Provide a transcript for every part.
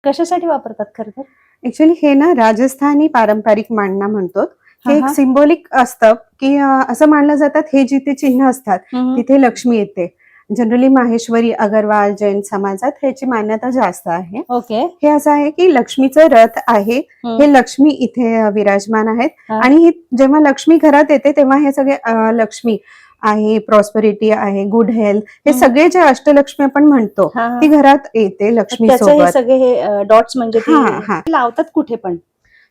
कशासाठी वापरतात खरं तर? ऍक्च्युली हे ना राजस्थानी पारंपरिक मांडणा म्हणतो. हे एक हा. सिम्बॉलिक असतं की असं मानलं जातात हे जिथे चिन्ह असतात हम्म. तिथे लक्ष्मी येते. जनरली माहेश्वरी अगरवाल जैन समाजात ह्याची मान्यता जास्त आहे. ओके. हे असं आहे की लक्ष्मीचं रथ आहे. हम्म. हे लक्ष्मी इथे विराजमान आहेत हा. आणि ही जेव्हा लक्ष्मी घरात येते तेव्हा हे सगळे लक्ष्मी आहे, प्रॉस्पेरिटी आहे, गुड हेल्थ, हे हम्म. सगळे जे अष्टलक्ष्मी आपण म्हणतो हा, हा. ती घरात येते लक्ष्मी त्याचं हे सोबत. सगळे हे डॉट्स म्हणजे हा हा ते लावतात कुठे पण?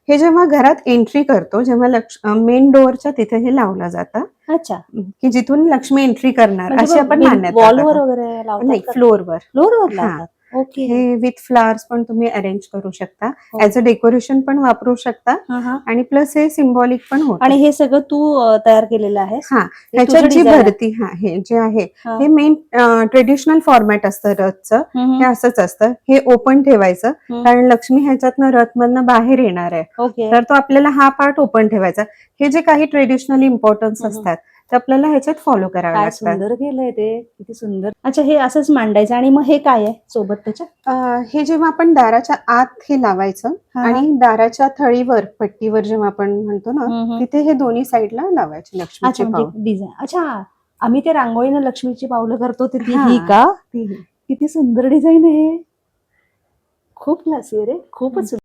हे जेव्हा घरात एंट्री करतो जेव्हा मेन डोअरच्या तिथे हे लावलं जातं अच्छा. की जिथून लक्ष्मी एंट्री करणार म्हणजे अशी आपण मान्यता वॉलवर करतो. वगैरे लावतात नाही, का? फ्लोअरवर. फ्लोअरवर हा, लावतात. ओके. हे विथ फ्लावर्स पण तुम्ही अरेंज करू शकता, हो. ऍज अ डेकोरेशन पण वापरू शकता हा, हा. आणि प्लस हे सिम्बॉलिक पण होतं. आणि हे सगळं तू तयार केलेलं आहेस? हा, हे ह्याच्यात तुझं जी design आहे? भरती हे जे आहे हा. हे मेन ट्रेडिशनल फॉर्मॅट असतं रथचं. हम्म. हे असंच असतं, हे ओपन ठेवायचं हम्म. कारण लक्ष्मी ह्याच्यातनं रथमधनं बाहेर येणार आहे. ओके. तर तो आपल्याला हा पार्ट ओपन ठेवायचा. हे जे काही ट्रेडिशनल इम्पॉर्टन्स हम्म. असतात ते आपल्याला ह्याच्यात फॉलो करावे काय लागतात. सुंदर केलंय ते, किती सुंदर. अच्छा, हे असंच मांडायचं आणि मग हे काय आहे सोबत त्याच्या? हे जेव्हा आपण दाराच्या आत हे लावायचं हा, हा. आणि दाराच्या थळीवर पट्टीवर जेव्हा आपण म्हणतो ना हम्म. तिथे हे दोन्ही साईडला लावायचे अच्छा, लक्ष्मीचे म्हणजे पाऊल. डिझाईन. अच्छा, आम्ही ते रांगोळीनं लक्ष्मीची पावलं करतो ती हा, ही का? ती. किती सुंदर डिझाईन आहे. खूप क्लासी आहे रे, खूपच.